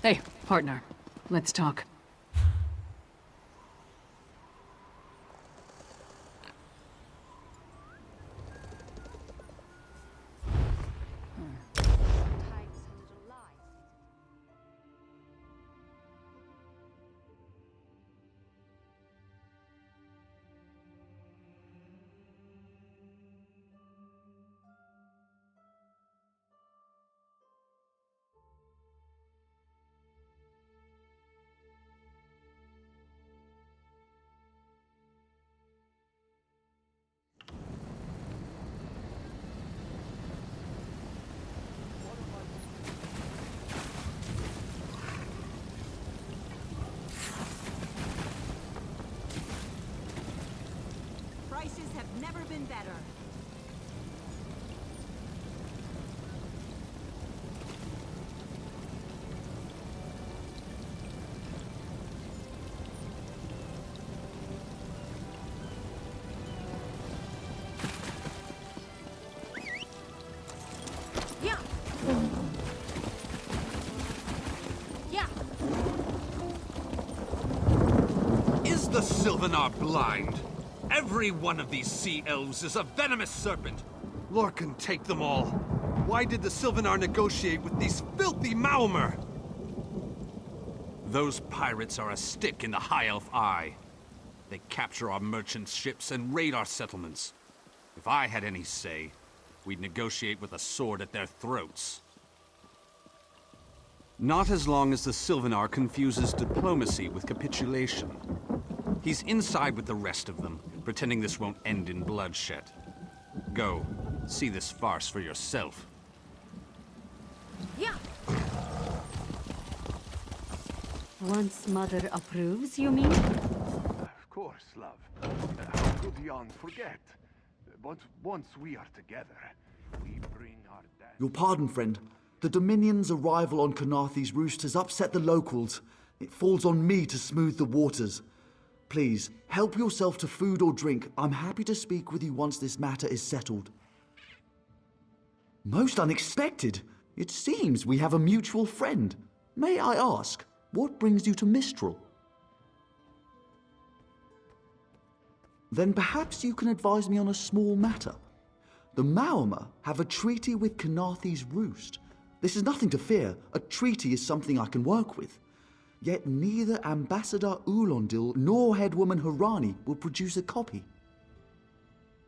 Hey, partner. Let's talk. Prices have never been better. Yeah. Yeah. Is the Sylvanar blind? Every one of these sea elves is a venomous serpent. Lorcan, take them all. Why did the Sylvanar negotiate with these filthy Maomer? Those pirates are a stick in the High Elf eye. They capture our merchant ships and raid our settlements. If I had any say, we'd negotiate with a sword at their throats. Not as long as the Sylvanar confuses diplomacy with capitulation. He's inside with the rest of them, pretending this won't end in bloodshed. Go, see this farce for yourself. Yeah. Once Mother approves, you mean? Of course, love. How could Jan forget? But once we are together, we bring our dad. Your pardon, friend. The Dominion's arrival on Kanathe's roost has upset the locals. It falls on me to smooth the waters. Please, help yourself to food or drink. I'm happy to speak with you once this matter is settled. Most unexpected. It seems we have a mutual friend. May I ask, what brings you to Mistral? Then perhaps you can advise me on a small matter. The Maomer have a treaty with Kanathe's roost. This is nothing to fear. A treaty is something I can work with. Yet neither Ambassador Ulondil nor Headwoman Harani will produce a copy.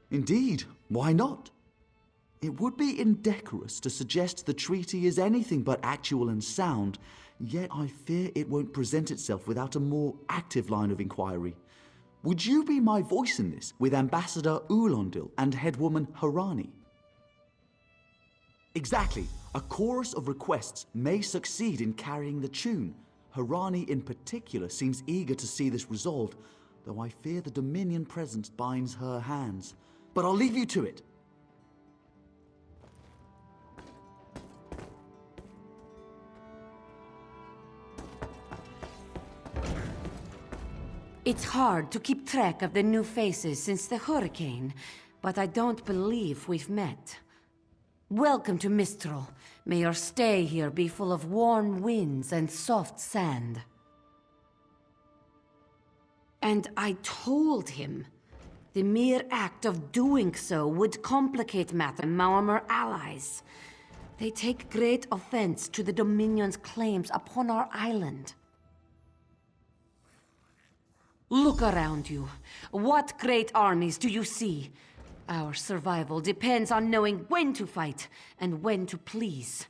Indeed, why not? It would be indecorous to suggest the treaty is anything but actual and sound, yet I fear it won't present itself without a more active line of inquiry. Would you be my voice in this with Ambassador Ulondil and Headwoman Harani? Exactly. A chorus of requests may succeed in carrying the tune. Harani in particular seems eager to see this resolved, though I fear the Dominion presence binds her hands. But I'll leave you to it. It's hard to keep track of the new faces since the hurricane, but I don't believe we've met. Welcome to Mistral. May your stay here be full of warm winds and soft sand. And I told him the mere act of doing so would complicate matters and Maomer allies. They take great offense to the Dominion's claims upon our island. Look around you. What great armies do you see? Our survival depends on knowing when to fight and when to please.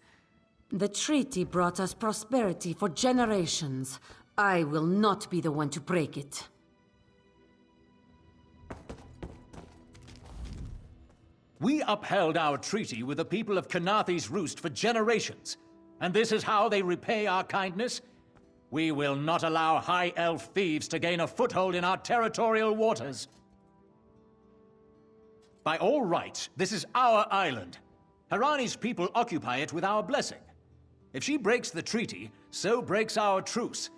The treaty brought us prosperity for generations. I will not be the one to break it. We upheld our treaty with the people of Kanathe's Roost for generations, and this is how they repay our kindness? We will not allow High Elf thieves to gain a foothold in our territorial waters. By all rights, this is our island. Harani's people occupy it with our blessing. If she breaks the treaty, so breaks our truce.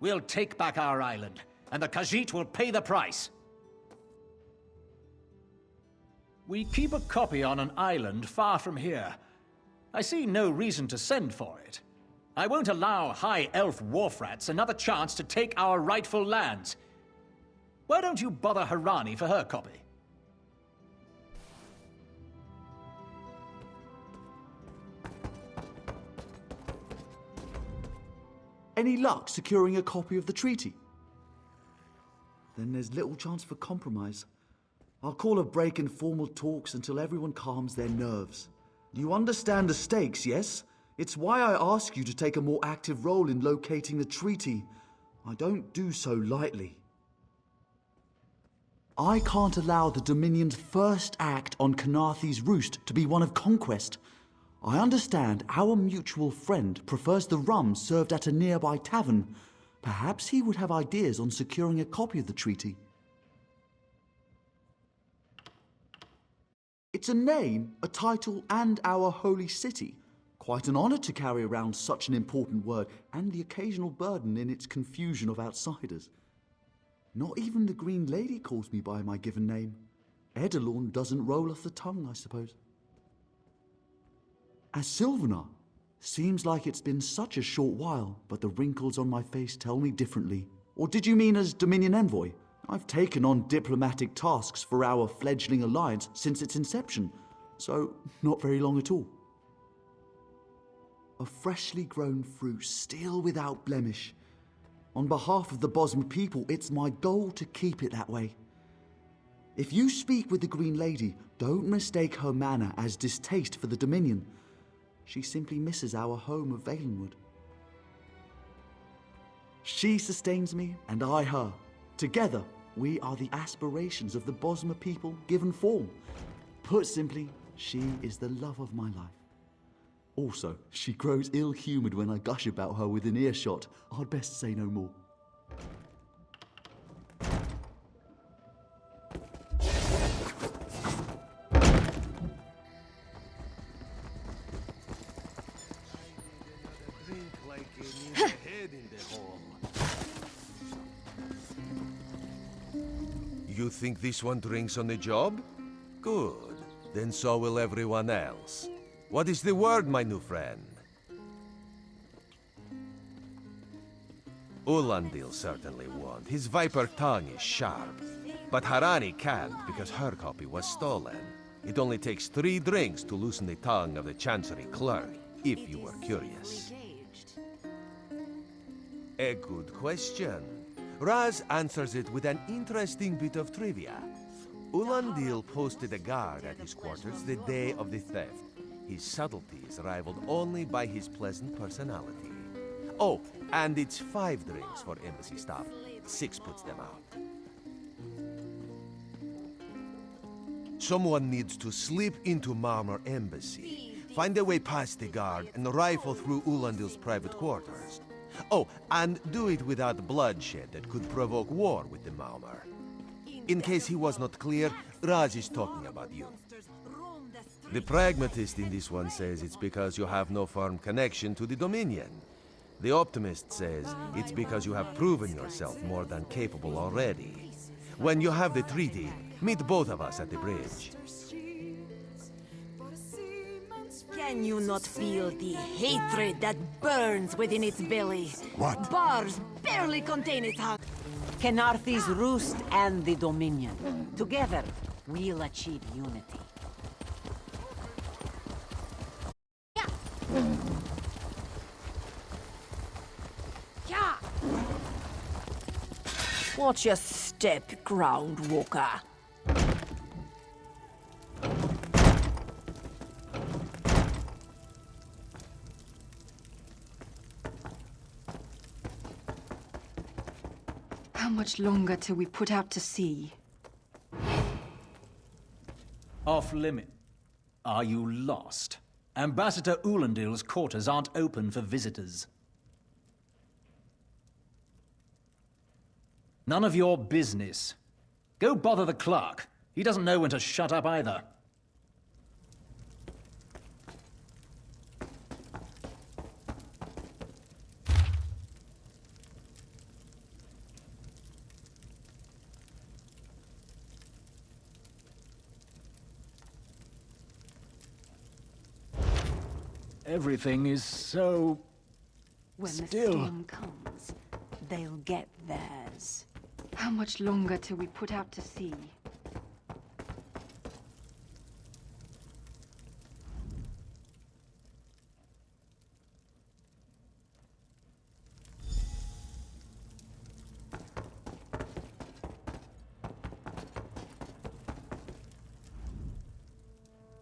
We'll take back our island, and the Khajiit will pay the price. We keep a copy on an island far from here. I see no reason to send for it. I won't allow High Elf wharf-rats another chance to take our rightful lands. Why don't you bother Harani for her copy? Any luck securing a copy of the treaty? Then there's little chance for compromise. I'll call a break in formal talks until everyone calms their nerves. You understand the stakes, yes? It's why I ask you to take a more active role in locating the treaty. I don't do so lightly. I can't allow the Dominion's first act on Kanathe's Roost to be one of conquest. I understand our mutual friend prefers the rum served at a nearby tavern. Perhaps he would have ideas on securing a copy of the treaty. It's a name, a title, and our holy city. Quite an honor to carry around such an important word, and the occasional burden in its confusion of outsiders. Not even the Green Lady calls me by my given name. Edelorn doesn't roll off the tongue, I suppose. As Sylvanar, seems like it's been such a short while, but the wrinkles on my face tell me differently. Or did you mean as Dominion Envoy? I've taken on diplomatic tasks for our fledgling alliance since its inception, so not very long at all. A freshly grown fruit, still without blemish. On behalf of the Bosmer people, it's my goal to keep it that way. If you speak with the Green Lady, don't mistake her manner as distaste for the Dominion. She simply misses our home of Valenwood. She sustains me, and I her. Together, we are the aspirations of the Bosmer people given form. Put simply, she is the love of my life. Also, she grows ill-humoured when I gush about her within earshot. I'd best say no more. You think this one drinks on the job? Good. Then so will everyone else. What is the word, my new friend? Ulandil certainly won't. His viper tongue is sharp. But Harani can't because her copy was stolen. It only takes 3 drinks to loosen the tongue of the Chancery clerk, if you were curious. A good question. Raz answers it with an interesting bit of trivia. Ulandil posted a guard at his quarters the day of the theft. His subtlety is rivaled only by his pleasant personality. Oh, and it's 5 drinks for embassy staff. 6 puts them out. Someone needs to slip into Marmor Embassy, find a way past the guard, and rifle through Ulandil's private quarters. Oh, and do it without bloodshed that could provoke war with the Marmor. In case he was not clear, Raz is talking about you. The pragmatist in this one says it's because you have no firm connection to the Dominion. The optimist says it's because you have proven yourself more than capable already. When you have the treaty, meet both of us at the bridge. Can you not feel the hatred that burns within its belly? What? Bars barely contain its heart. Kanathe's Roost and the Dominion. Together, we'll achieve unity. Watch your step, ground walker. How much longer till we put out to sea? Off limit. Are you lost? Ambassador Ulandil's quarters aren't open for visitors. None of your business. Go bother the clerk. He doesn't know when to shut up either. Everything is so When the Still. storm comes, They'll get theirs. how much longer till we put out to sea?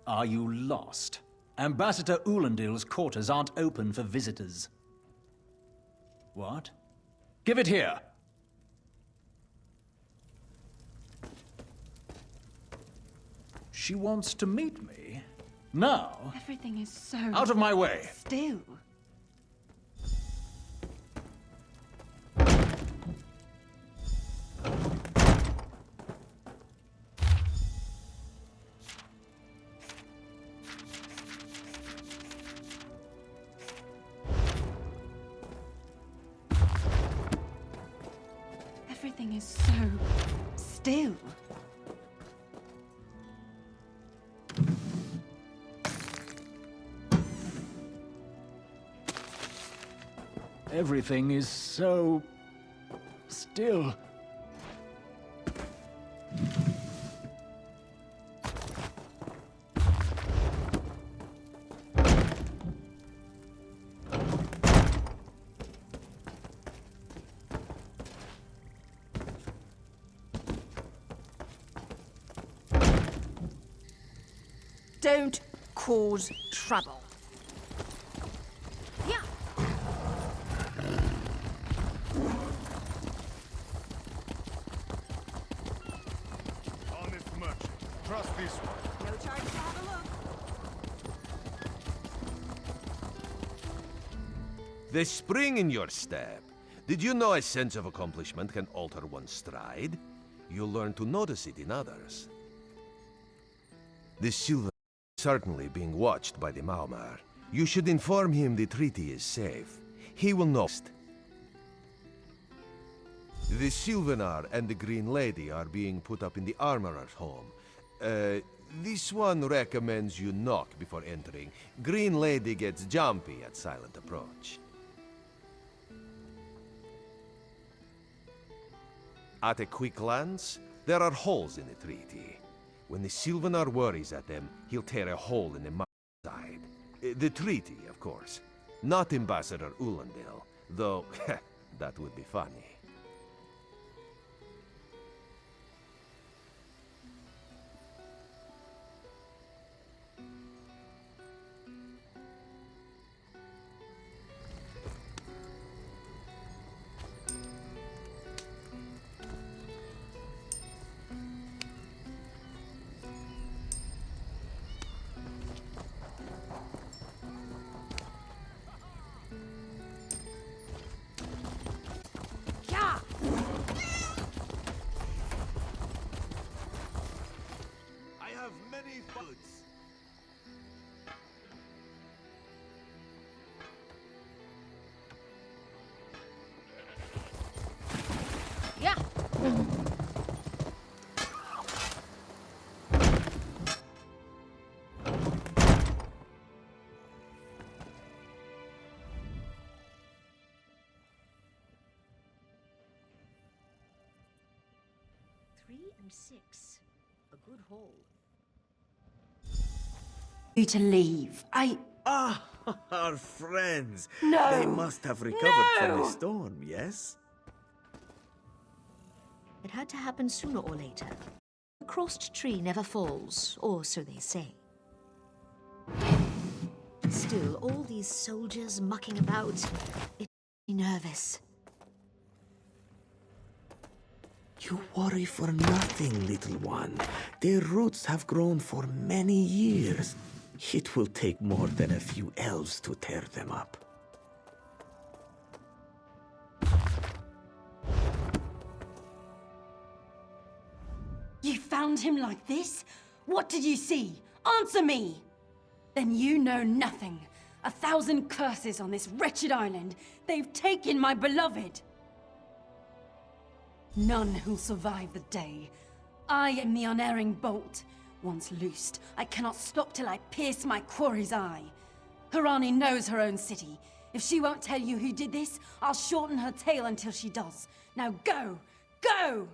Are you lost? Ambassador Ulandil's quarters aren't open for visitors. What? Give it here! She wants to meet me? Now? Everything is so... Out of my way! still. Everything is so still. Everything is so... still. Don't cause trouble. Yeah. Honest merchant. Trust this one. No charge to have a look. The spring in your step. Did you know a sense of accomplishment can alter one's stride? You'll learn to notice it in others. The silver is certainly being watched by the Maumar. You should inform him the treaty is safe. He will know. The Sylvanar and the Green Lady are being put up in the Armorer's home. This one recommends you knock before entering. Green Lady gets jumpy at silent approach. At a quick glance, there are holes in the treaty. When the Sylvanar worries at them, he'll tear a hole in the side. The treaty, of course. Not Ambassador Ulandil, though that would be funny. Yeah. I have many goods. Yeah. And 6. A good haul. You to leave. Ah, our friends. No! They must have recovered from the storm, yes? It had to happen sooner or later. A crossed tree never falls, or so they say. Still, all these soldiers mucking about, it makes me nervous. You worry for nothing, little one. Their roots have grown for many years. It will take more than a few elves to tear them up. You found him like this? What did you see? Answer me! Then you know nothing. 1,000 curses on this wretched island. They've taken my beloved. None who'll survive the day. I am the unerring bolt. Once loosed, I cannot stop till I pierce my quarry's eye. Harani knows her own city. If she won't tell you who did this, I'll shorten her tail until she does. Now go! Go!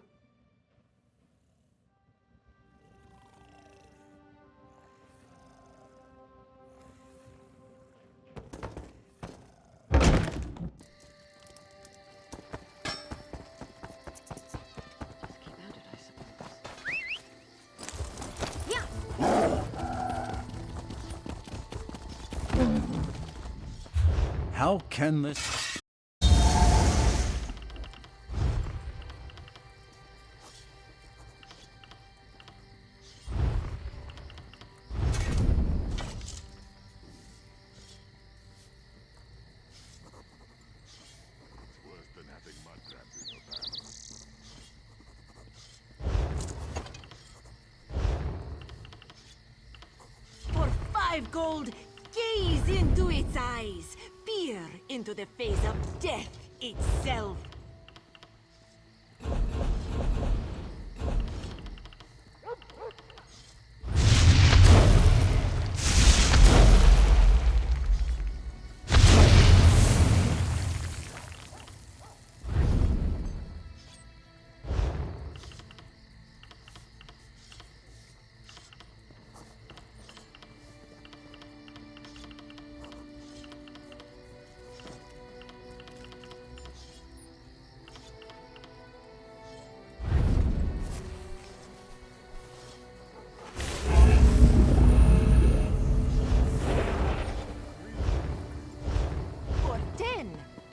How can this... For 5 gold, gaze into its eyes. Peer into the face of death itself.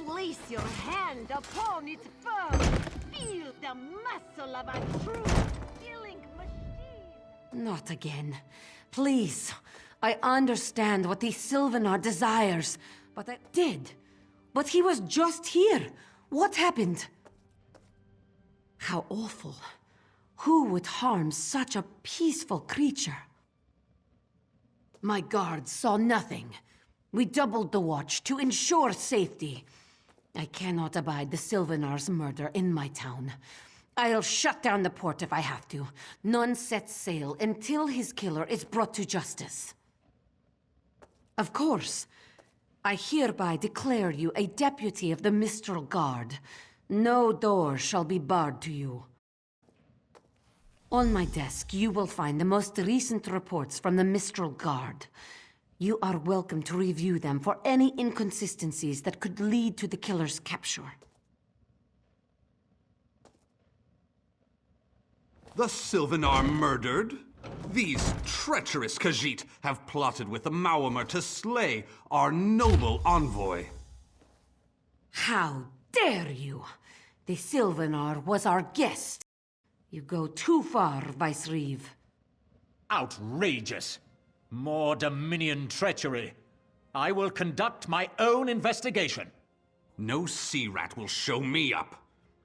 Place your hand upon its fur. Feel the muscle of a true killing machine. Not again. Please. I understand what the Sylvanar desires, but I did. But he was just here. What happened? How awful. Who would harm such a peaceful creature? My guards saw nothing. We doubled the watch to ensure safety. I cannot abide the Sylvanar's murder in my town. I'll shut down the port if I have to. None sets sail until his killer is brought to justice. Of course. I hereby declare you a deputy of the Mistral Guard. No door shall be barred to you. On my desk, you will find the most recent reports from the Mistral Guard. You are welcome to review them for any inconsistencies that could lead to the killer's capture. The Sylvanar murdered? These treacherous Khajiit have plotted with the Maormer to slay our noble envoy. How dare you! The Sylvanar was our guest. You go too far, Vice-Reeve. Outrageous! More Dominion treachery. I will conduct my own investigation. No sea rat will show me up.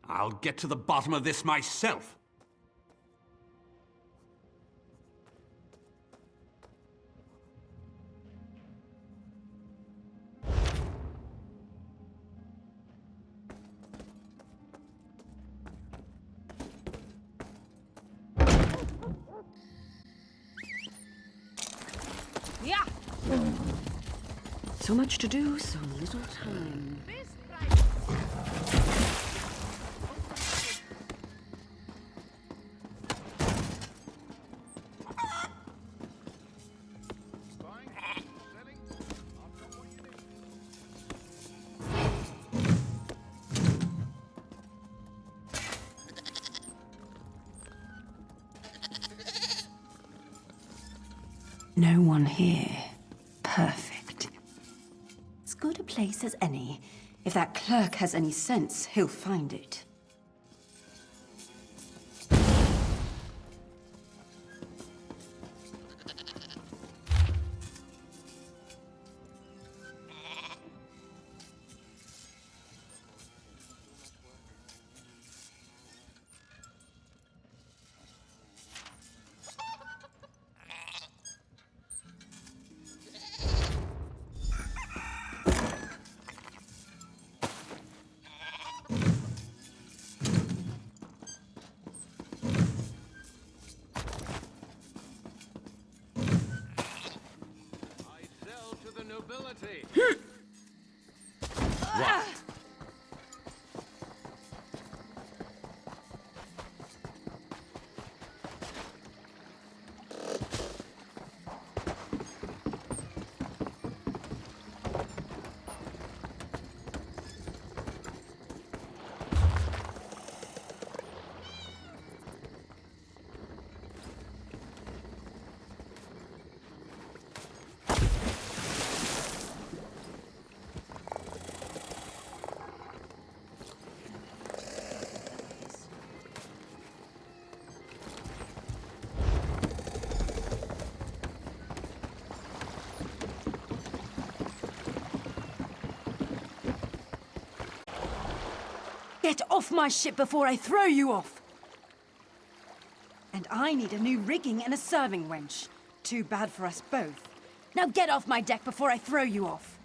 I'll get to the bottom of this myself. Yeah. So much to do, so little time. No one here. Perfect. As good a place as any. If that clerk has any sense, he'll find it. Get off my ship before I throw you off! And I need a new rigging and a serving wench. Too bad for us both. Now get off my deck before I throw you off!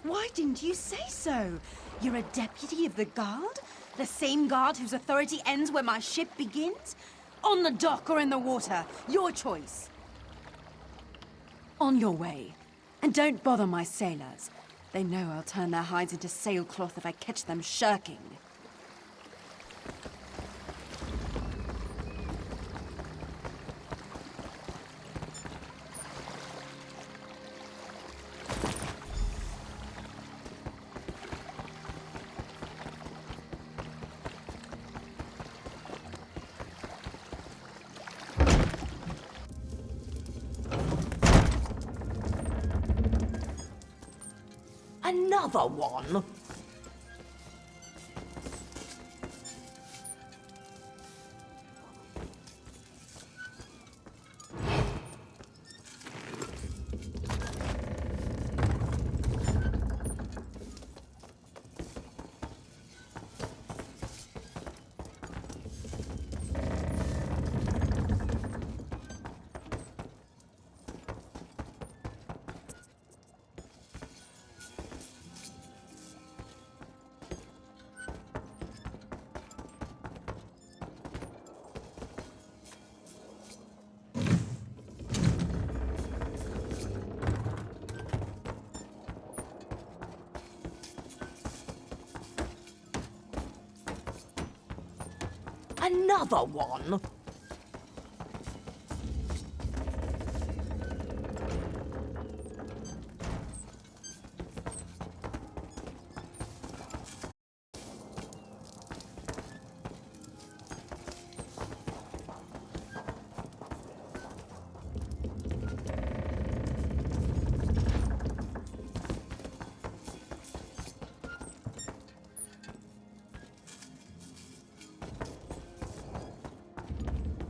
Why didn't you say so? You're a deputy of the guard? The same guard whose authority ends where my ship begins? On the dock or in the water, your choice. On your way. And don't bother my sailors. They know I'll turn their hides into sailcloth if I catch them shirking. Another one? Another one?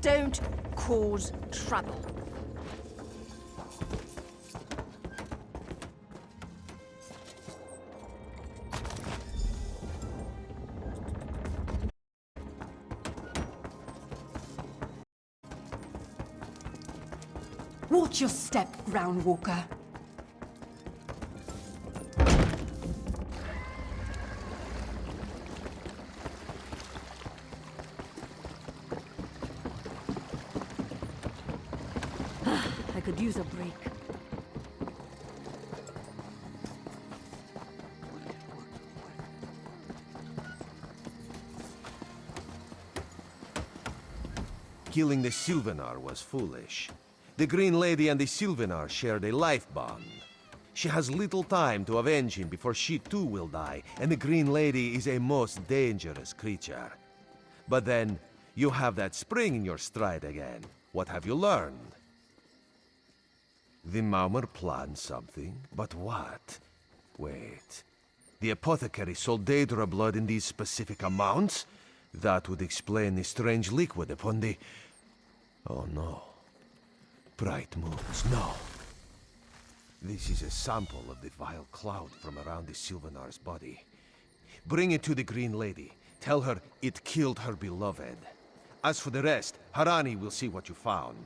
Don't cause trouble. Watch your step, Groundwalker. I could use a break. Killing the Sylvanar was foolish. The Green Lady and the Sylvanar shared a life bond. She has little time to avenge him before she too will die, and the Green Lady is a most dangerous creature. But then, you have that spring in your stride again. What have you learned? The Maumar planned something, but what? Wait. The apothecary sold Daedra blood in these specific amounts? That would explain the strange liquid upon the... Oh no. Bright moons, no. This is a sample of the vile cloud from around the Sylvanar's body. Bring it to the Green Lady. Tell her it killed her beloved. As for the rest, Harani will see what you found.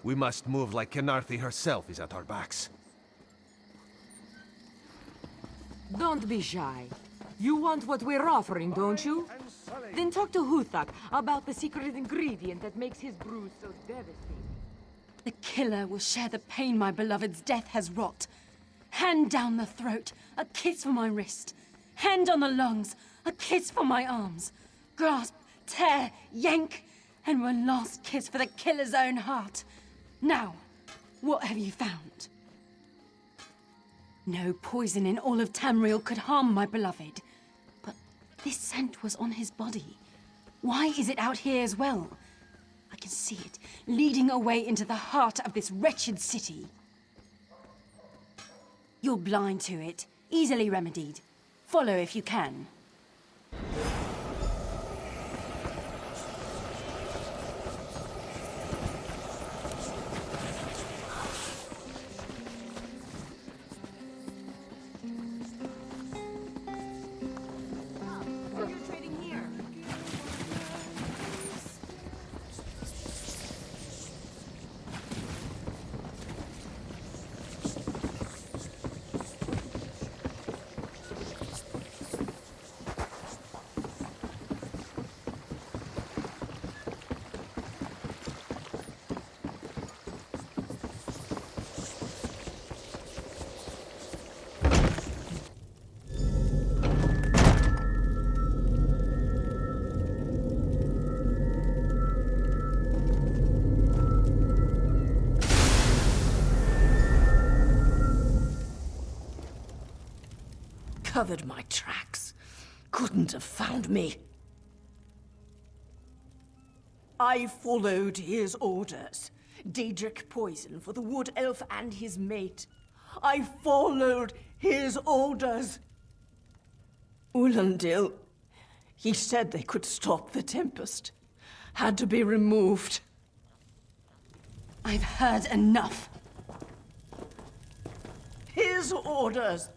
We must move like Kenarthi herself is at our backs. Don't be shy. You want what we're offering, don't you? Then talk to Huthak about the secret ingredient that makes his brew so devastating. The killer will share the pain my beloved's death has wrought. Hand down the throat, a kiss for my wrist. Hand on the lungs, a kiss for my arms. Grasp, tear, yank, and one last kiss for the killer's own heart. Now, what have you found? No poison in all of Tamriel could harm my beloved. But this scent was on his body. Why is it out here as well? I can see it, leading away into the heart of this wretched city. You're blind to it, easily remedied. Follow if you can. What are you trading here? covered my tracks. Couldn't have found me. I followed his orders. Daedric poison for the wood elf and his mate. I followed his orders. Ulandil, he said they could stop the Tempest. Had to be removed. I've heard enough. His orders.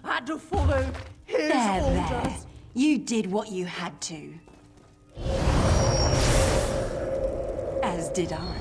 Had to follow his There. orders. You did what you had to. As did I.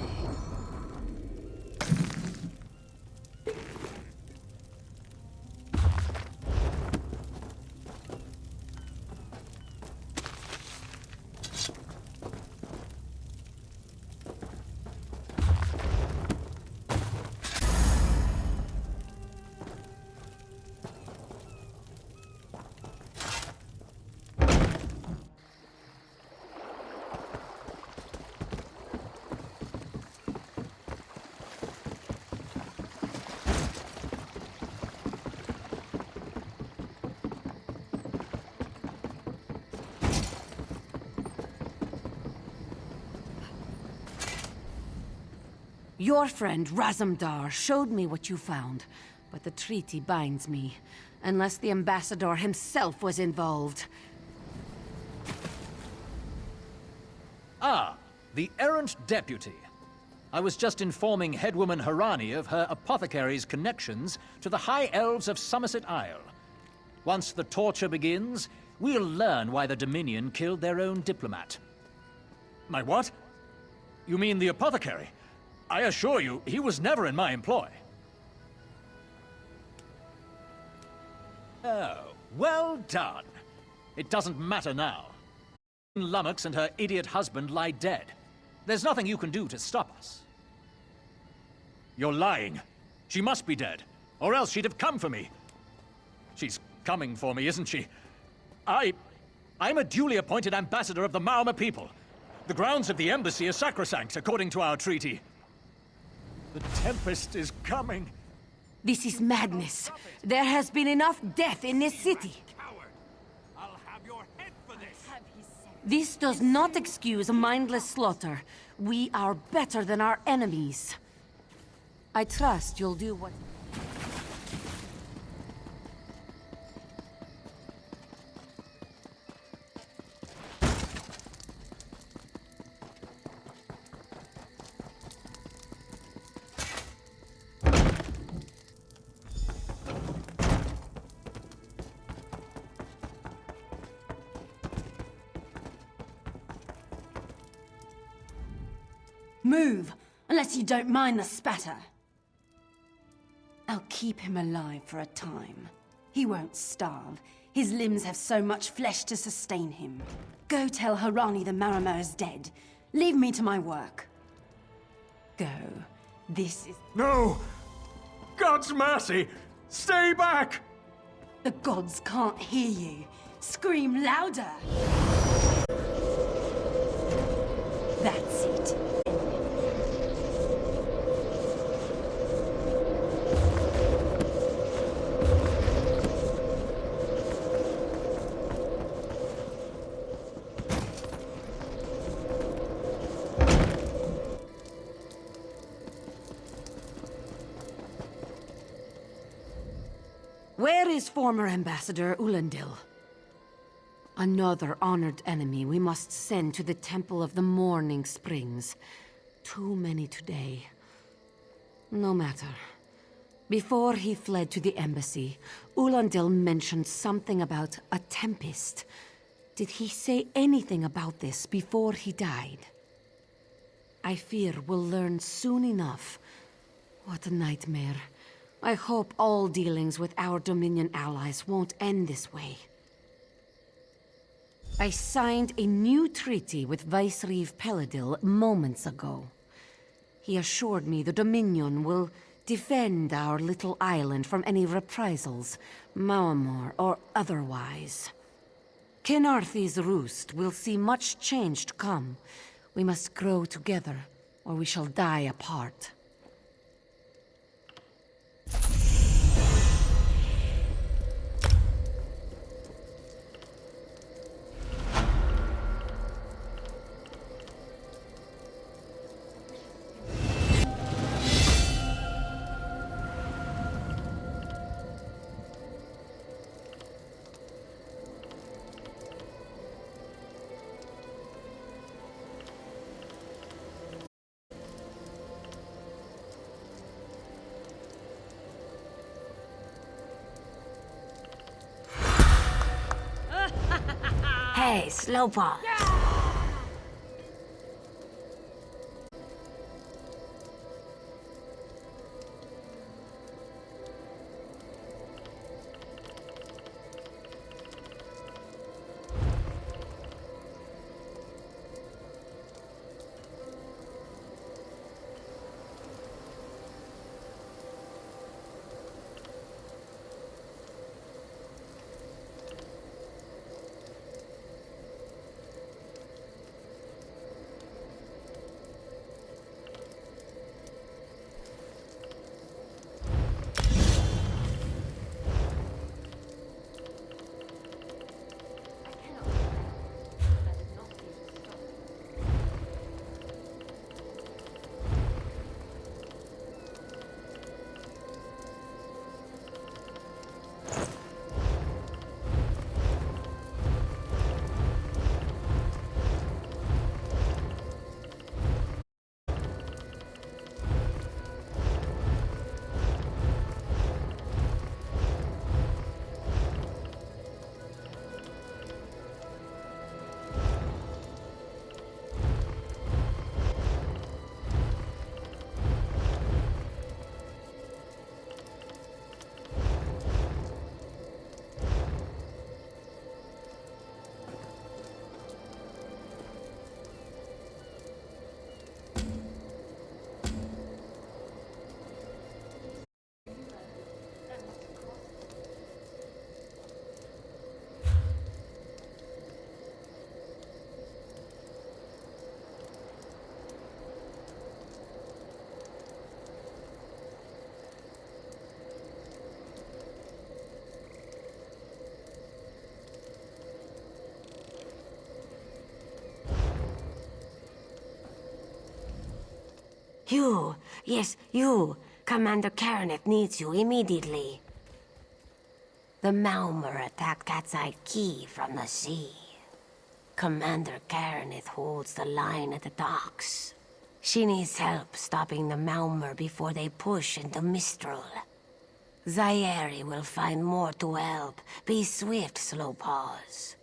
Your friend Razumdar showed me what you found, but the treaty binds me, unless the ambassador himself was involved. Ah, the errant deputy. I was just informing headwoman Harani of her apothecary's connections to the High Elves of Somerset Isle. Once the torture begins, we'll learn why the Dominion killed their own diplomat. My what? You mean the apothecary? I assure you, he was never in my employ. Oh, well done. It doesn't matter now. Lummox and her idiot husband lie dead. There's nothing you can do to stop us. You're lying. She must be dead, or else she'd have come for me. She's coming for me, isn't she? I'm a duly appointed ambassador of the Maormer people. The grounds of the embassy are sacrosanct, according to our treaty. The Tempest is coming. This is madness. There has been enough death in this city. Coward! I'll have your head for this! This does not excuse mindless slaughter. We are better than our enemies. I trust you'll do what... Move, unless you don't mind the spatter. I'll keep him alive for a time. He won't starve. His limbs have so much flesh to sustain him. Go tell Harani the Maormer is dead. Leave me to my work. Go. This is... No! God's mercy! Stay back! The gods can't hear you. Scream louder! That's it. Where is former Ambassador Ulandil? Another honored enemy we must send to the Temple of the Morning Springs. Too many today. No matter. Before he fled to the embassy, Ulandil mentioned something about a tempest. Did he say anything about this before he died? I fear we'll learn soon enough. What a nightmare. I hope all dealings with our Dominion allies won't end this way. I signed a new treaty with Vicereeve Peladil moments ago. He assured me the Dominion will defend our little island from any reprisals, Maormer or otherwise. Kenarthi's roost will see much change to come. We must grow together, or we shall die apart. Hey, Slowpaw. You! Yes, you! Commander Karanet needs you immediately. The Malmer attacked Cat's-Eye Key from the sea. Commander Karanet holds the line at the docks. She needs help stopping the Malmer before they push into Mistral. Zaire will find more to help. Be swift, Slowpaws.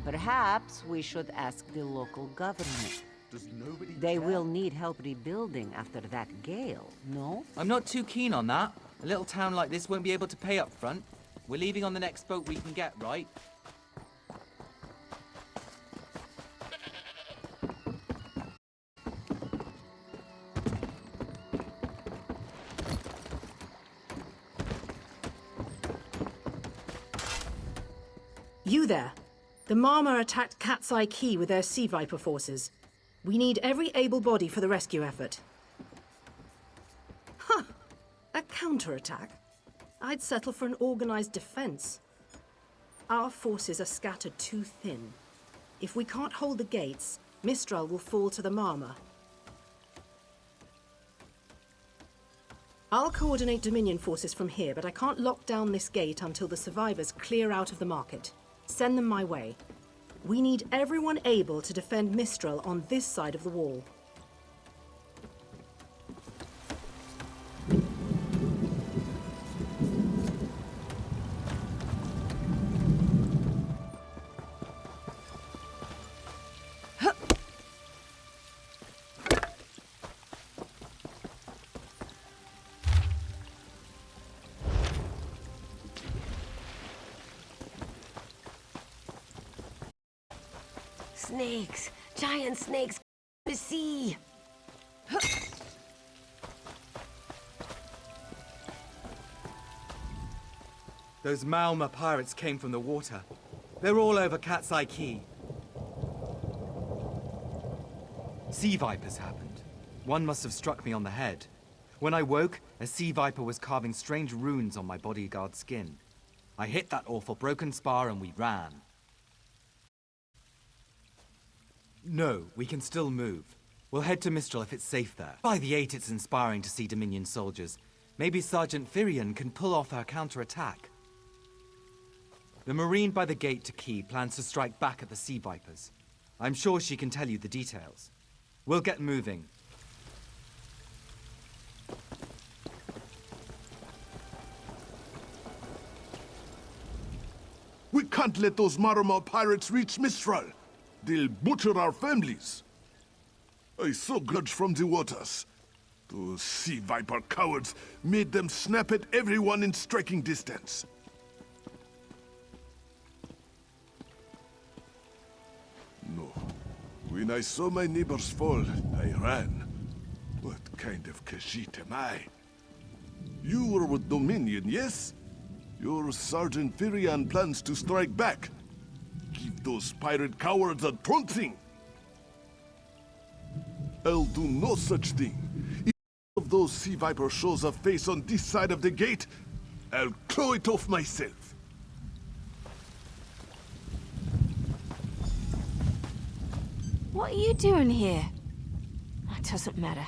Perhaps we should ask the local government. Does nobody They care? will need help rebuilding after that gale, no? I'm not too keen on that. A little town like this won't be able to pay up front. We're leaving on the next boat we can get, right? You there. The Marmor attacked Cat's Eye Key with their Sea Viper forces. We need every able body for the rescue effort. Huh! A counterattack? I'd settle for an organized defense. Our forces are scattered too thin. If we can't hold the gates, Mistral will fall to the Marmor. I'll coordinate Dominion forces from here, but I can't lock down this gate until the survivors clear out of the market. Send them my way. We need everyone able to defend Mistral on this side of the wall. Snakes! Giant snakes! The sea! Those Malma pirates came from the water. They're all over Cat's Eye Key. Sea vipers happened. One must have struck me on the head. When I woke, a sea viper was carving strange runes on my bodyguard's skin. I hit that awful broken spar and we ran. No, we can still move. We'll head to Mistral if it's safe there. By the 8, it's inspiring to see Dominion soldiers. Maybe Sergeant Firion can pull off our counterattack. The Marine by the gate to Key plans to strike back at the Sea Vipers. I'm sure she can tell you the details. We'll get moving. We can't let those Marmor pirates reach Mistral. They'll butcher our families. I saw grudge from the waters. Those sea viper cowards made them snap at everyone in striking distance. No. When I saw my neighbors fall, I ran. What kind of Khajiit am I? You were with Dominion, yes? Your Sergeant Firion plans to strike back. Give those pirate cowards a trouncing. I'll do no such thing. If one of those sea vipers shows a face on this side of the gate, I'll claw it off myself. What are you doing here? It doesn't matter.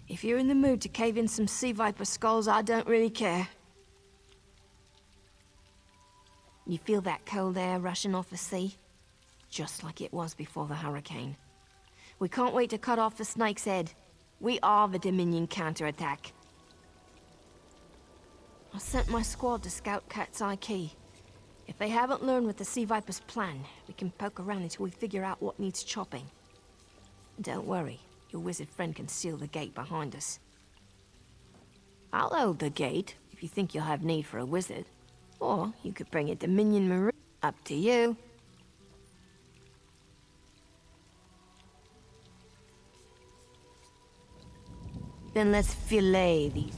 If you're in the mood to cave in some sea viper skulls, I don't really care. You feel that cold air rushing off the sea? Just like it was before the hurricane. We can't wait to cut off the snake's head. We are the Dominion counterattack. I sent my squad to scout Cat's Eye Key. If they haven't learned what the Sea Viper's plan, we can poke around until we figure out what needs chopping. Don't worry, your wizard friend can seal the gate behind us. I'll hold the gate, if you think you'll have need for a wizard. Or you could bring a Dominion Marine. Up to you. Then let's fillet these.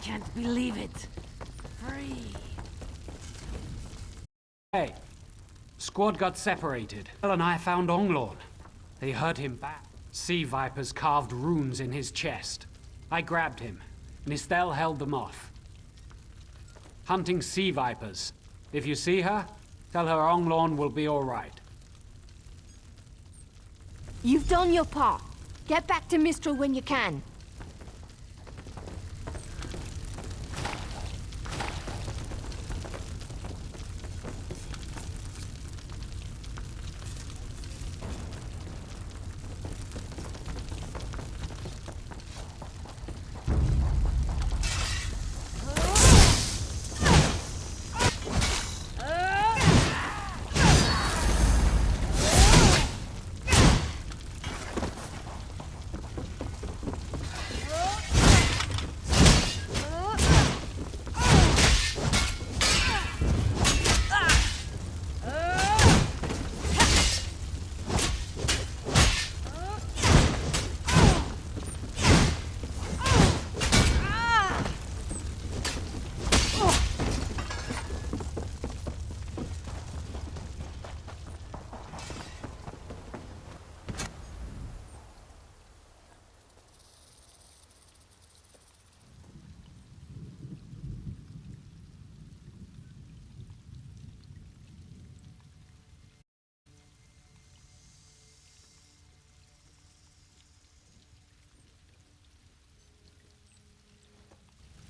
can't believe it. Free. Hey, squad got separated. Well, and I found Onglorn. They hurt him bad. Sea vipers carved runes in his chest. I grabbed him, and Estelle held them off. Hunting sea vipers. If you see her, tell her Onglorn will be all right. You've done your part. Get back to Mistral when you can.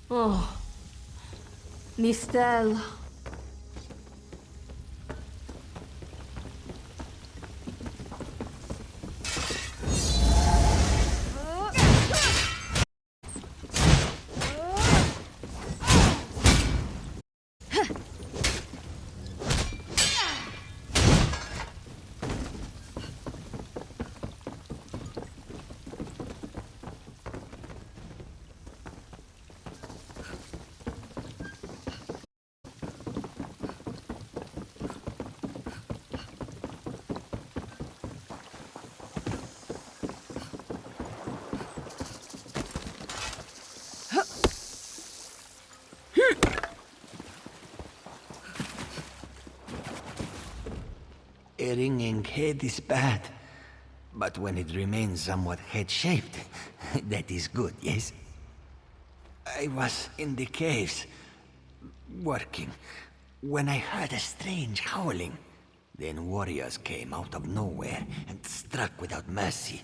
Oh, Mistel. A ringing head is bad, but when it remains somewhat head-shaped, that is good, yes? I was in the caves, working, when I heard a strange howling. Then warriors came out of nowhere and struck without mercy.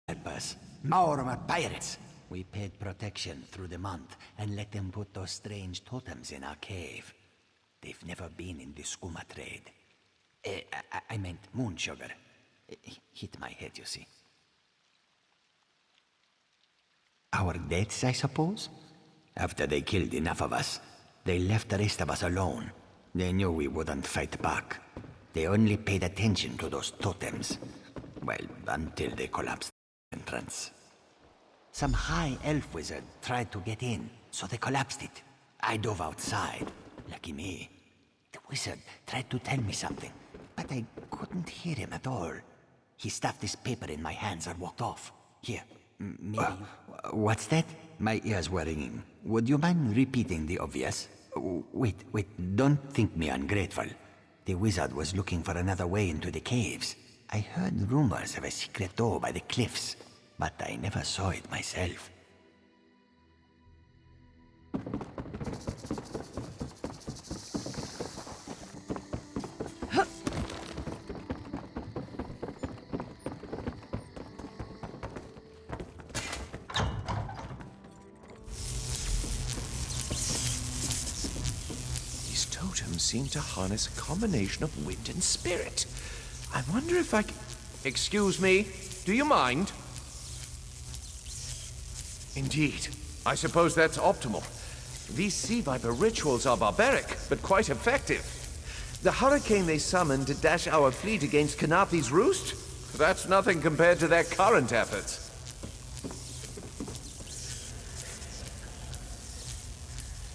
Help us, Maorma pirates! We paid protection through the month and let them put those strange totems in our cave. They've never been in the skooma trade. I meant moon sugar. Hit my head, you see. Our deaths, I suppose? After they killed enough of us, they left the rest of us alone. They knew we wouldn't fight back. They only paid attention to those totems. Well, until they collapsed the entrance. Some high elf wizard tried to get in, so they collapsed it. I dove outside. Lucky me. The wizard tried to tell me something, but I couldn't hear him at all. He stuffed this paper in my hands and walked off. Here, maybe you... What's that? My ears were ringing. Would you mind repeating the obvious? Wait, don't think me ungrateful. The wizard was looking for another way into the caves. I heard rumors of a secret door by the cliffs, but I never saw it myself. These totems seem to harness a combination of wind and spirit. I wonder if I can... Excuse me, do you mind? Indeed. I suppose that's optimal. These sea viper rituals are barbaric, but quite effective. The hurricane they summoned to dash our fleet against Kanathi's roost? That's nothing compared to their current efforts.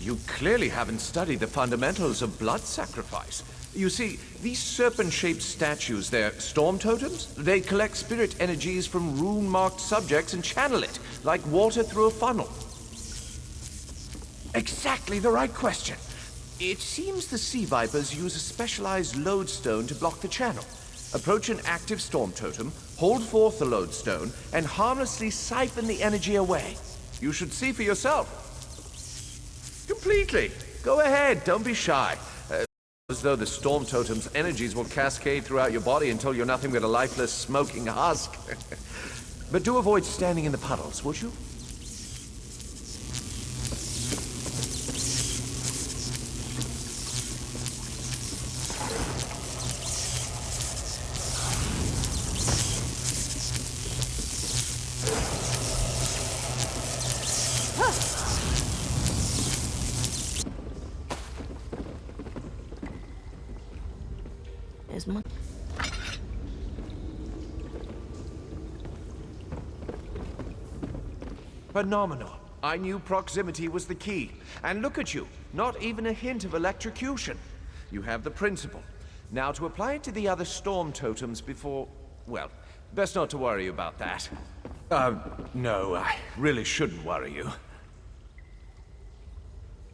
You clearly haven't studied the fundamentals of blood sacrifice. You see, these serpent-shaped statues, they're storm totems. They collect spirit energies from rune-marked subjects and channel it, like water through a funnel. Exactly the right question. It seems the Sea Vipers use a specialized lodestone to block the channel. Approach an active storm totem, hold forth the lodestone, and harmlessly siphon the energy away. You should see for yourself. Completely. Go ahead, don't be shy. As though the storm totem's energies will cascade throughout your body until you're nothing but a lifeless, smoking husk. But do avoid standing in the puddles, would you? There's one. Phenomenal. I knew proximity was the key. And look at you, not even a hint of electrocution. You have the principle. Now to apply it to the other storm totems before... well, best not to worry about that. No, I really shouldn't worry you.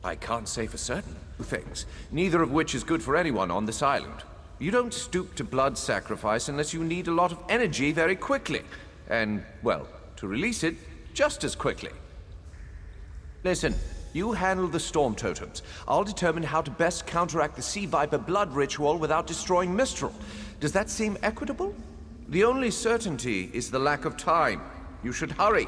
I can't say for certain things, neither of which is good for anyone on this island. You don't stoop to blood sacrifice unless you need a lot of energy very quickly. And, well, to release it, just as quickly. Listen, you handle the storm totems. I'll determine how to best counteract the Sea Viper blood ritual without destroying Mistral. Does that seem equitable? The only certainty is the lack of time. You should hurry.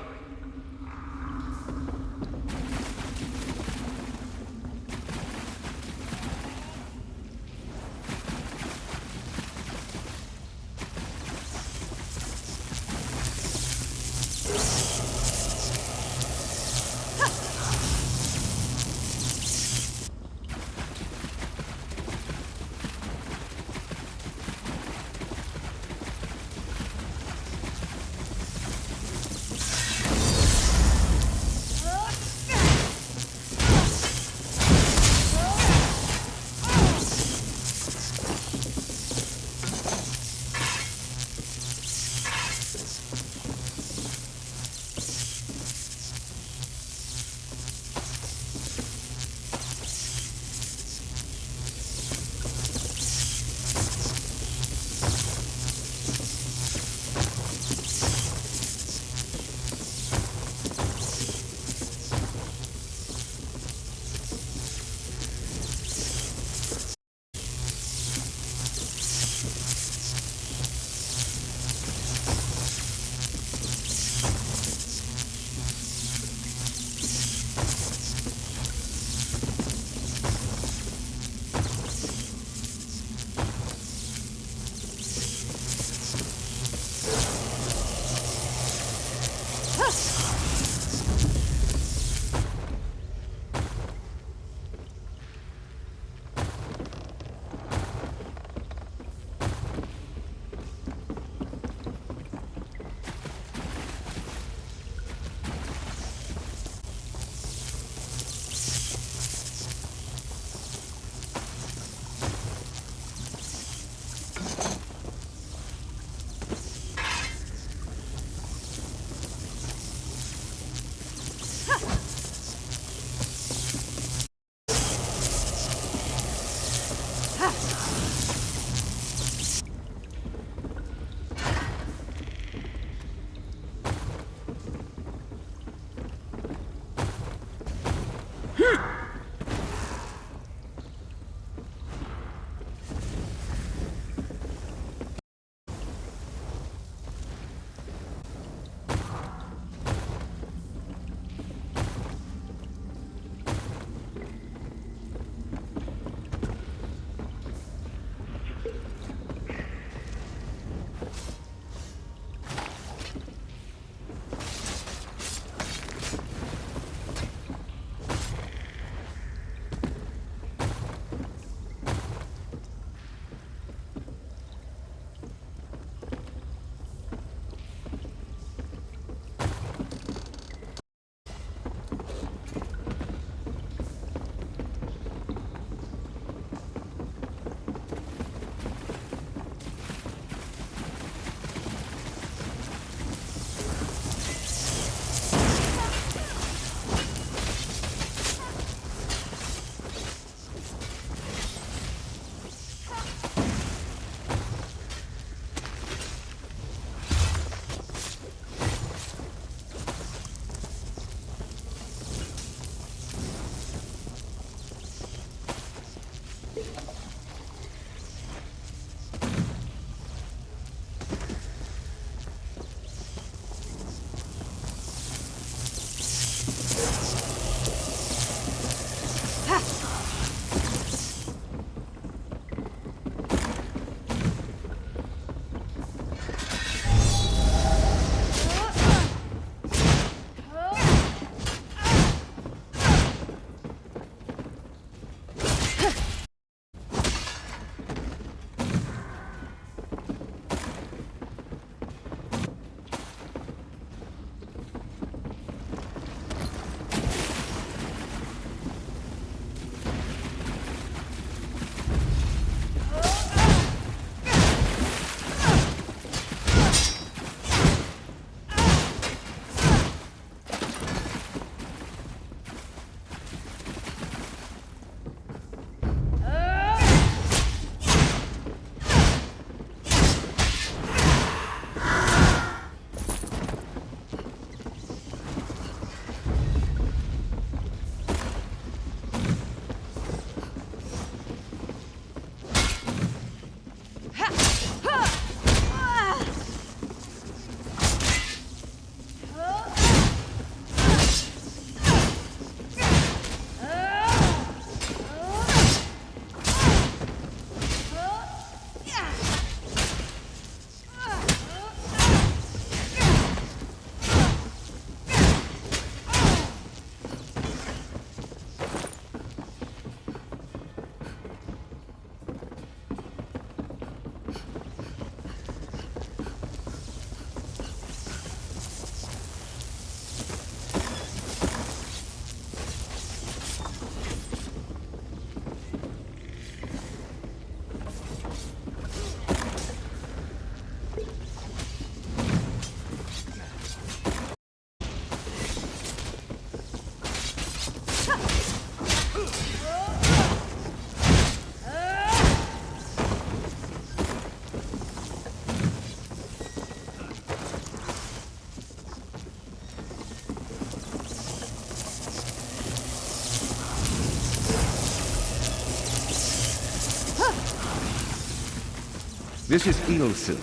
This is ESO,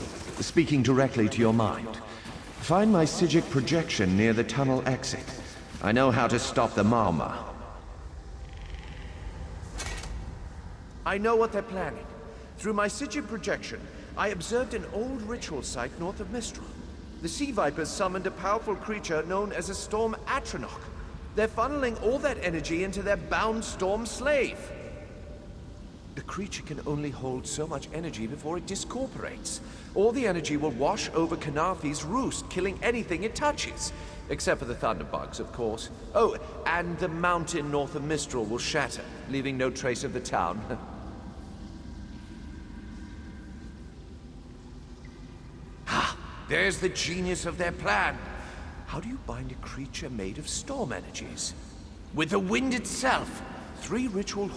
speaking directly to your mind. Find my Psijic projection near the tunnel exit. I know how to stop the Marma. I know what they're planning. Through my Psijic projection, I observed an old ritual site north of Mistral. The Sea Vipers summoned a powerful creature known as a Storm Atronach. They're funneling all that energy into their bound Storm Slave. The creature can only hold so much energy before it discorporates. All the energy will wash over Kanathi's roost, killing anything it touches. Except for the thunderbugs, of course. Oh, and the mountain north of Mistral will shatter, leaving no trace of the town. Ah, there's the genius of their plan. How do you bind a creature made of storm energies? With the wind itself. 3 ritual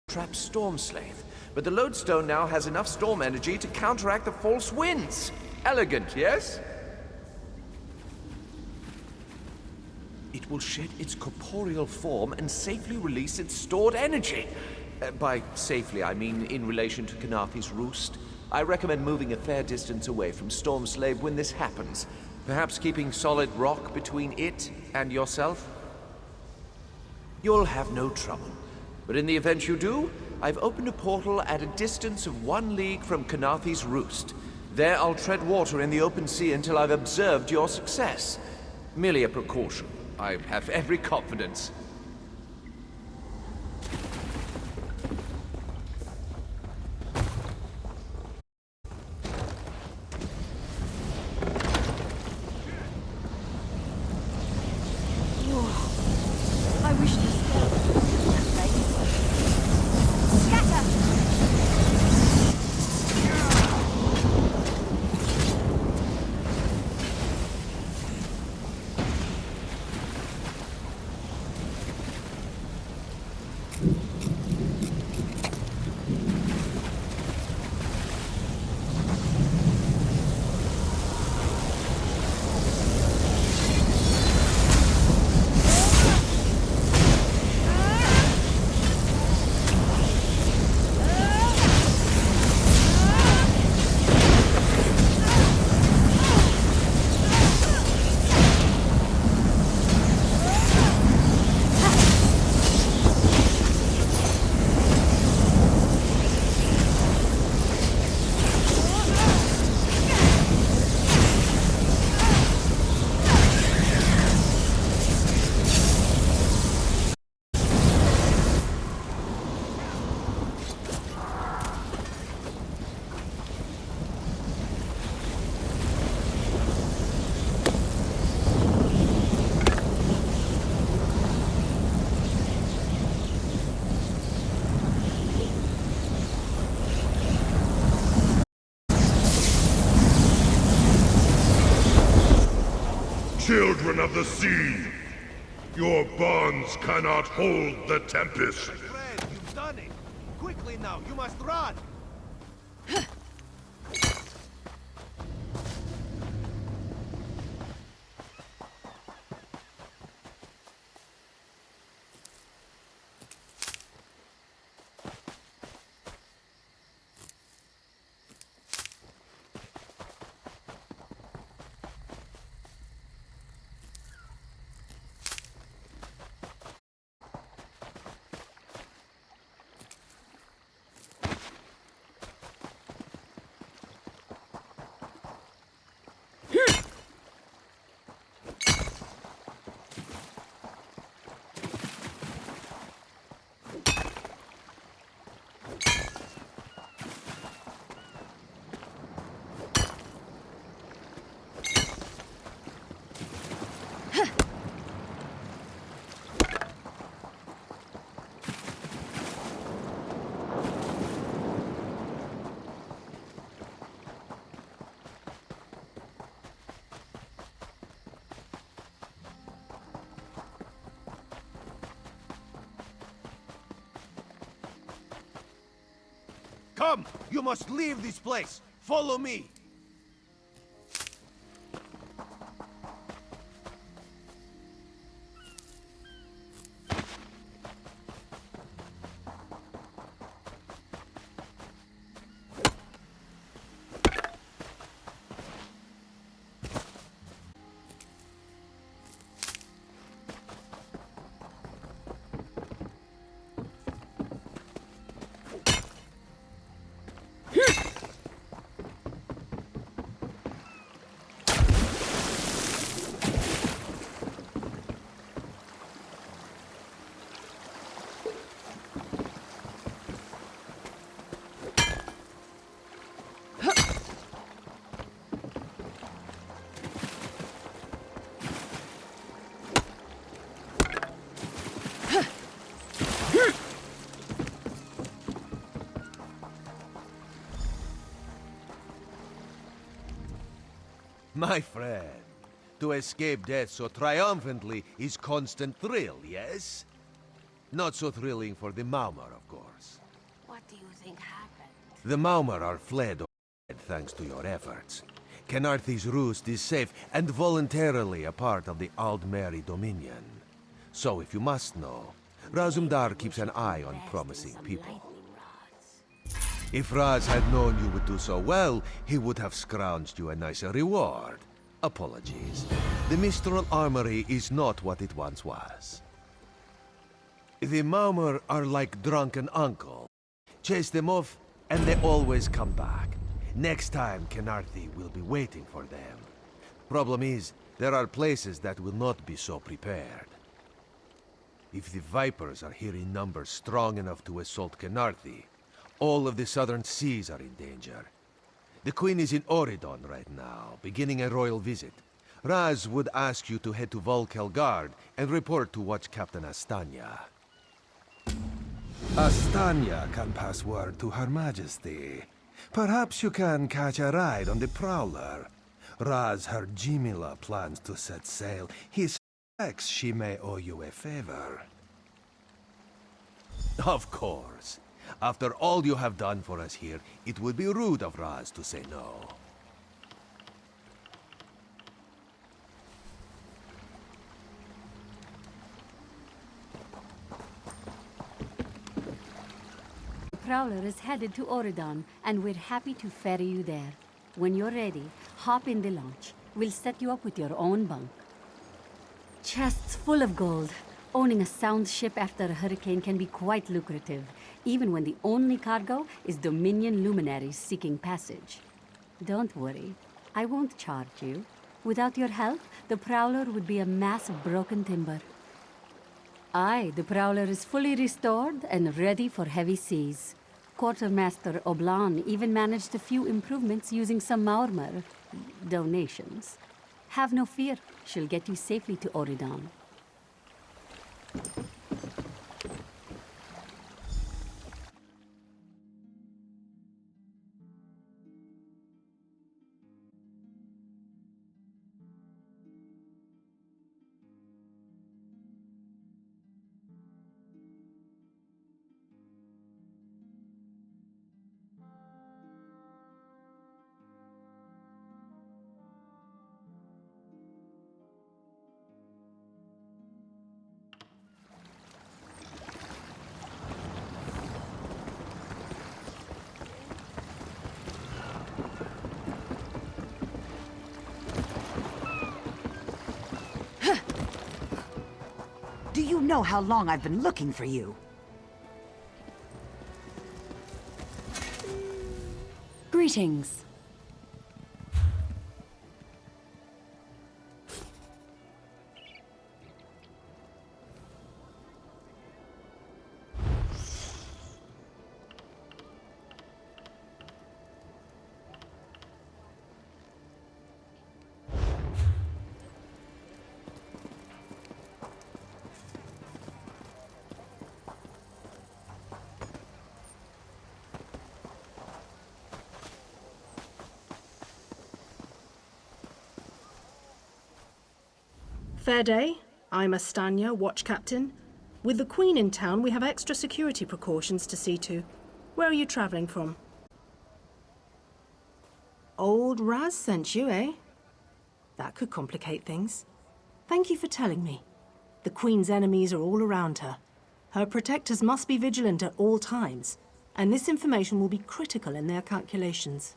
trap Storm Slave, but the lodestone now has enough storm energy to counteract the false winds. Elegant, yes? It will shed its corporeal form and safely release its stored energy. By safely, I mean in relation to Kanathi's roost. I recommend moving a fair distance away from Storm Slave when this happens. Perhaps keeping solid rock between it and yourself? You'll have no trouble. But in the event you do, I've opened a portal at a distance of 1 league from Kanathi's roost. There I'll tread water in the open sea until I've observed your success. Merely a precaution. I have every confidence. I wish the skeleton was that way. Scatter! Children of the sea, your bonds cannot hold the tempest. My friend, you've done it! Quickly now, you must run! Come! You must leave this place! Follow me! My friend, to escape death so triumphantly is constant thrill, yes? Not so thrilling for the Maumar, of course. What do you think happened? The Maumar are fled or dead thanks to your efforts. Kenarthi's roost is safe and voluntarily a part of the Aldmeri Dominion. So if you must know, Razumdar keeps an eye on promising people. If Raz had known you would do so well, he would have scrounged you a nicer reward. Apologies. The Mistral Armory is not what it once was. The Maumar are like drunken uncle. Chase them off, and they always come back. Next time, Kenarthi will be waiting for them. Problem is, there are places that will not be so prepared. If the Vipers are here in numbers strong enough to assault Kenarthi, all of the southern seas are in danger. The Queen is in Oridon right now, beginning a royal visit. Raz would ask you to head to Volkelgard and report to Watch Captain Astanya. Astanya can pass word to Her Majesty. Perhaps you can catch a ride on the Prowler. Raz her Jimila plans to set sail. He suspects she may owe you a favor. Of course. After all you have done for us here, it would be rude of Raz to say no. The Prowler is headed to Oridon, and we're happy to ferry you there. When you're ready, hop in the launch. We'll set you up with your own bunk. Chests full of gold. Owning a sound ship after a hurricane can be quite lucrative, even when the only cargo is Dominion luminaries seeking passage. Don't worry, I won't charge you. Without your help, the Prowler would be a mass of broken timber. Aye, the Prowler is fully restored and ready for heavy seas. Quartermaster Oblan even managed a few improvements using some Maurmer donations. Have no fear, she'll get you safely to Oridon. Do you know how long I've been looking for you? Greetings. Fair day. I'm Astanya, watch captain. With the Queen in town, we have extra security precautions to see to. Where are you traveling from? Old Raz sent you, eh? That could complicate things. Thank you for telling me. The Queen's enemies are all around her. Her protectors must be vigilant at all times, and this information will be critical in their calculations.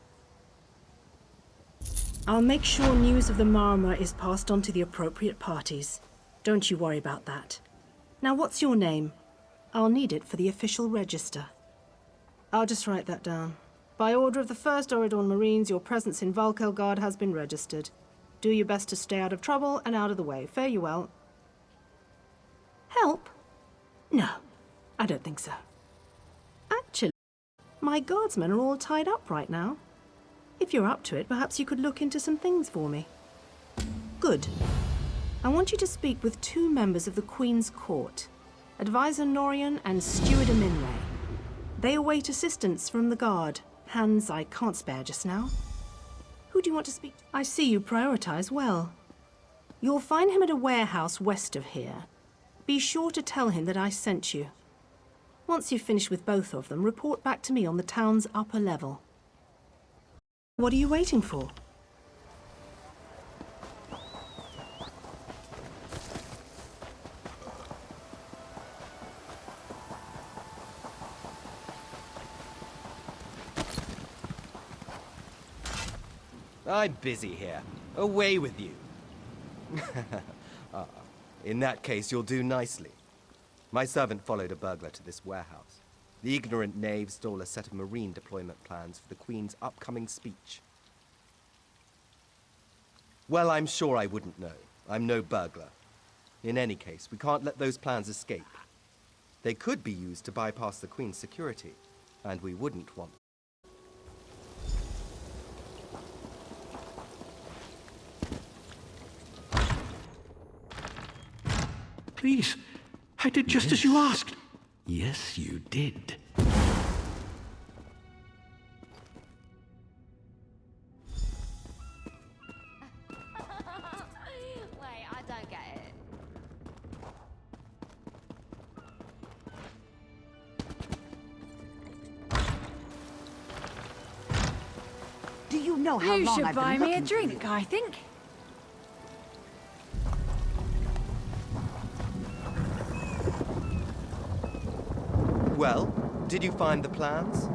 I'll make sure news of the Marmor is passed on to the appropriate parties. Don't you worry about that. Now, what's your name? I'll need it for the official register. I'll just write that down. By order of the 1st Oridon Marines, your presence in Valkelgard has been registered. Do your best to stay out of trouble and out of the way. Fare you well. Help? No, I don't think so. Actually, my guardsmen are all tied up right now. If you're up to it, perhaps you could look into some things for me. Good. I want you to speak with 2 members of the Queen's Court, Advisor Norian and Steward Aminray. They await assistance from the Guard, hands I can't spare just now. Who do you want to speak to? I see you prioritize well. You'll find him at a warehouse west of here. Be sure to tell him that I sent you. Once you've finished with both of them, report back to me on the town's upper level. What are you waiting for? I'm busy here. Away with you. In that case, you'll do nicely. My servant followed a burglar to this warehouse. The ignorant knave stole a set of marine deployment plans for the Queen's upcoming speech. Well, I'm sure I wouldn't know. I'm no burglar. In any case, we can't let those plans escape. They could be used to bypass the Queen's security, and we wouldn't want. Please, I did just as you asked. Yes, you did. Wait, I don't get it. Do you know how You long should I've been buy me a looking for you? drink, I think. Well, did you find the plans?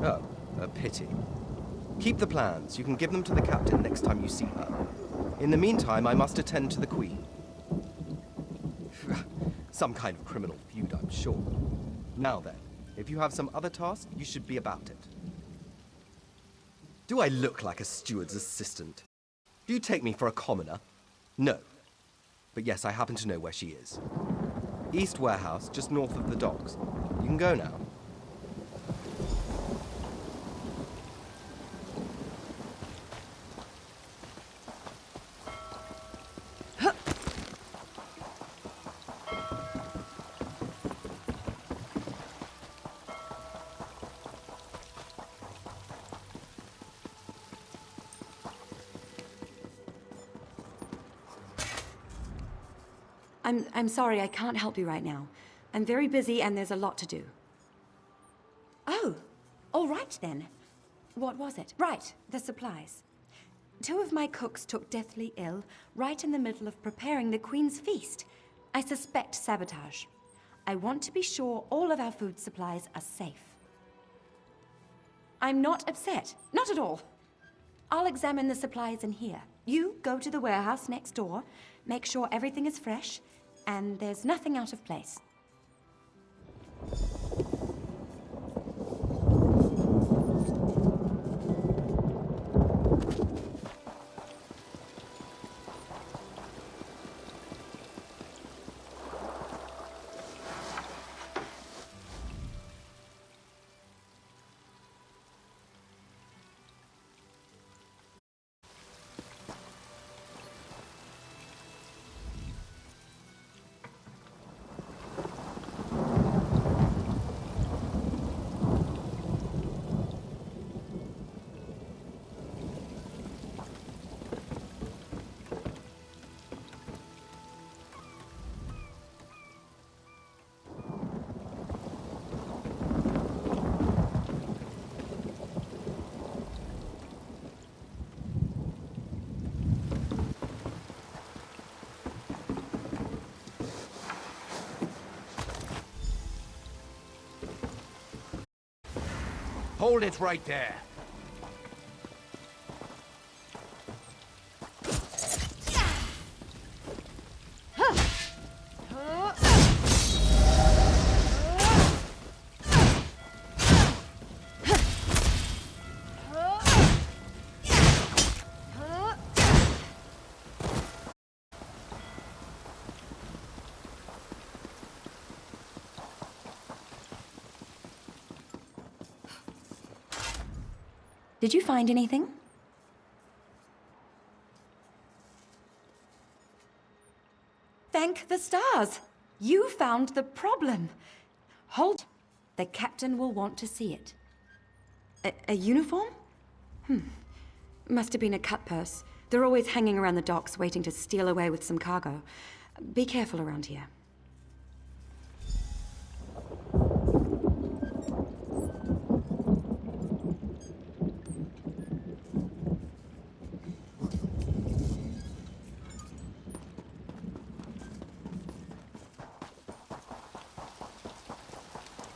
Oh, a pity. Keep the plans. You can give them to the captain next time you see her. In the meantime, I must attend to the Queen. Some kind of criminal feud, I'm sure. Now then, if you have some other task, you should be about it. Do I look like a steward's assistant? Do you take me for a commoner? No. But yes, I happen to know where she is. East Warehouse, just north of the docks. You can go now. I'm sorry, I can't help you right now. I'm very busy and there's a lot to do. Oh, all right then. What was it? Right, the supplies. 2 of my cooks took deathly ill right in the middle of preparing the Queen's feast. I suspect sabotage. I want to be sure all of our food supplies are safe. I'm not upset, not at all. I'll examine the supplies in here. You go to the warehouse next door, make sure everything is fresh, and there's nothing out of place. Hold it right there. Did you find anything? Thank the stars! You found the problem. Hold. The captain will want to see it. A uniform? Must have been a cut purse. They're always hanging around the docks waiting to steal away with some cargo. Be careful around here.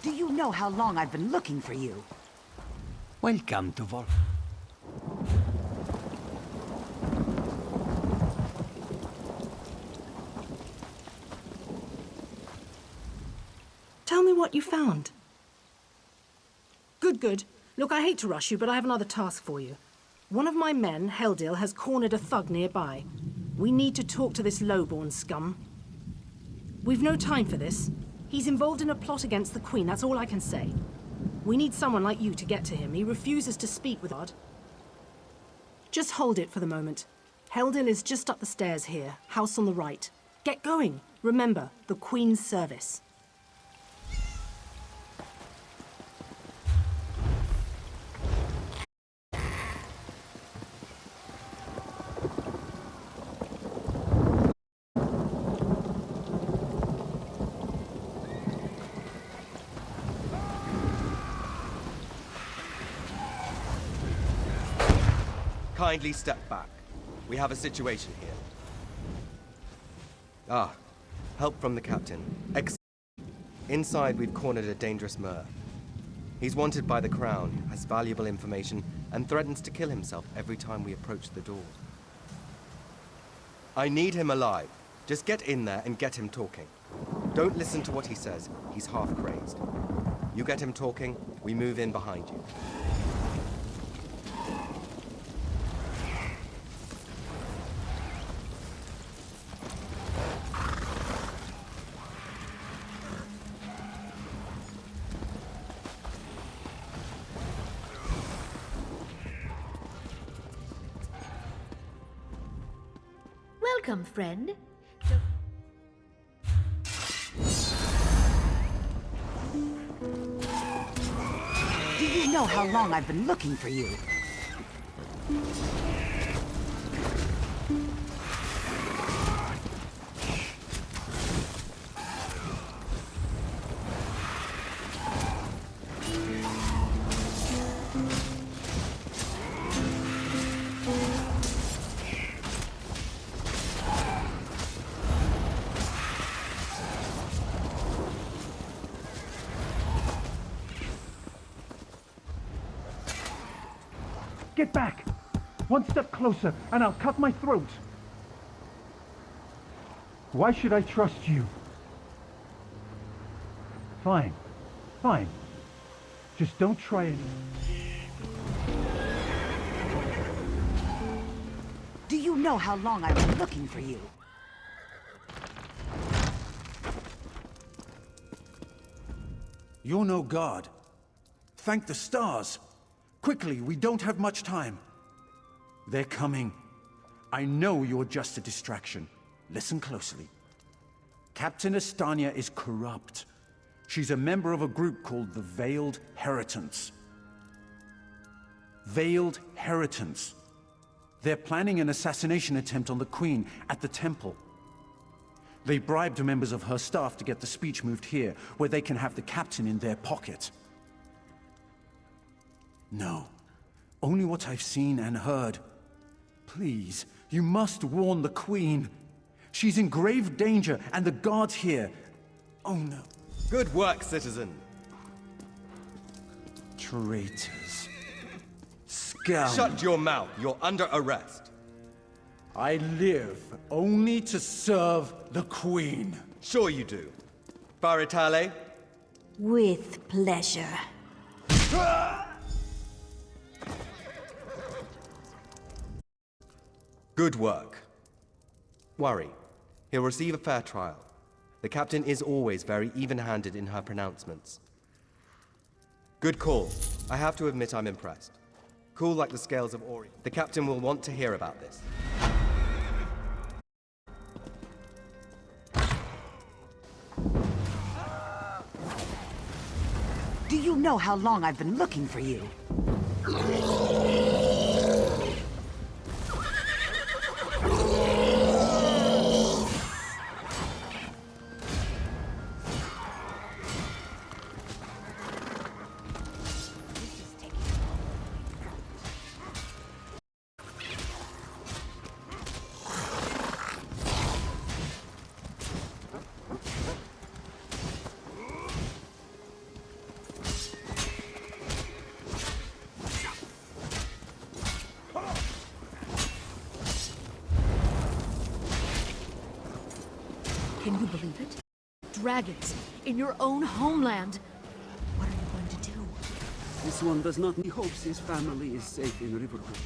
Do you know how long I've been looking for you? Welcome to Vol. Tell me what you found. Good, good. Look, I hate to rush you, but I have another task for you. One of my men, Heldil, has cornered a thug nearby. We need to talk to this lowborn scum. We've no time for this. He's involved in a plot against the Queen, that's all I can say. We need someone like you to get to him. He refuses to speak with God. Just hold it for the moment. Heldil is just up the stairs here, house on the right. Get going. Remember, the Queen's service. Kindly step back. We have a situation here. Ah, help from the captain. Inside, we've cornered a dangerous Mer. He's wanted by the Crown, has valuable information, and threatens to kill himself every time we approach the door. I need him alive. Just get in there and get him talking. Don't listen to what he says. He's half crazed. You get him talking, we move in behind you. Welcome, friend. Do you know how long I've been looking for you? Get back! One step closer, and I'll cut my throat! Why should I trust you? Fine. Fine. Just don't try it. Do you know how long I've been looking for you? You're no god. Thank the stars. Quickly, we don't have much time. They're coming. I know you're just a distraction. Listen closely. Captain Estania is corrupt. She's a member of a group called the Veiled Heritants. Veiled Heritants. They're planning an assassination attempt on the Queen at the temple. They bribed members of her staff to get the speech moved here, where they can have the captain in their pocket. No. Only what I've seen and heard. Please, you must warn the Queen. She's in grave danger, and the guards here. Oh no. Good work, citizen. Traitors. Scum. Shut your mouth. You're under arrest. I live only to serve the Queen. Sure you do. Baritale? With pleasure. Good work. Worry. He'll receive a fair trial. The captain is always very even-handed in her pronouncements. Good call. I have to admit I'm impressed. Cool like the scales of Orient. The captain will want to hear about this. Do you know how long I've been looking for you? Can you believe it? Dragons in your own homeland. What are you going to do? This one does not. He hopes his family is safe in Riverwood.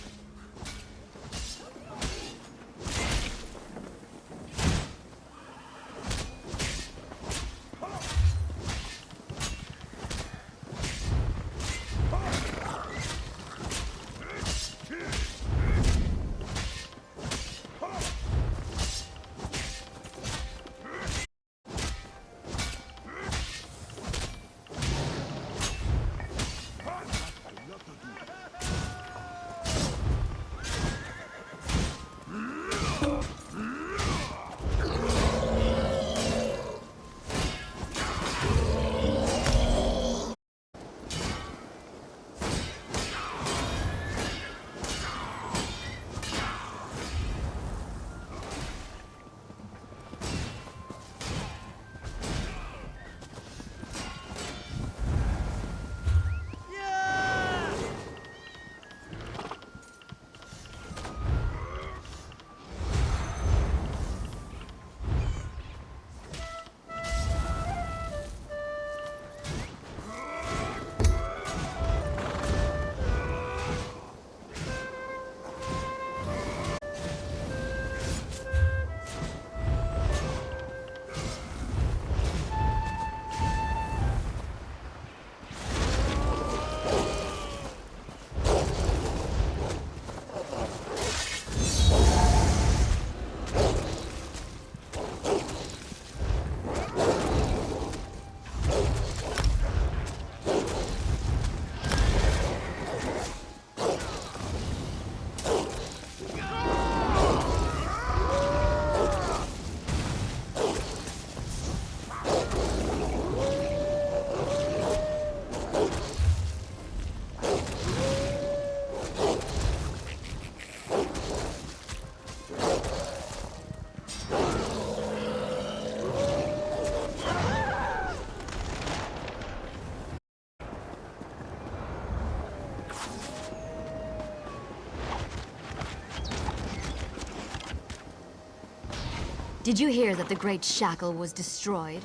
Did you hear that the Great Shackle was destroyed?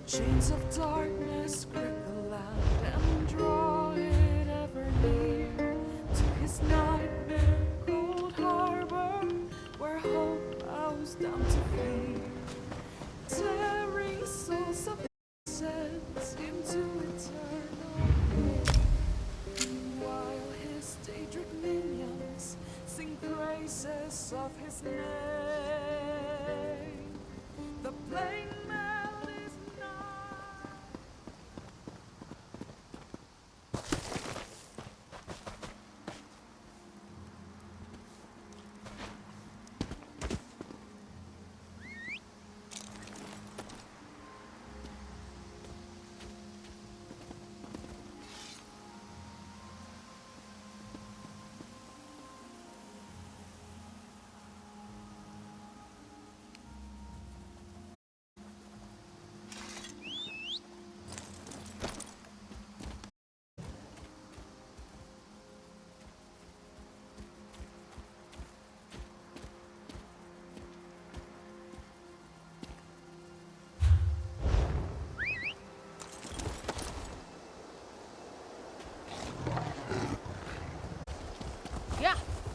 Chains of darkness grip the land and draw it ever near to his nightmare cold harbor, where hope bows down to fear, tearing souls of innocence into eternal pain, while his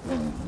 Then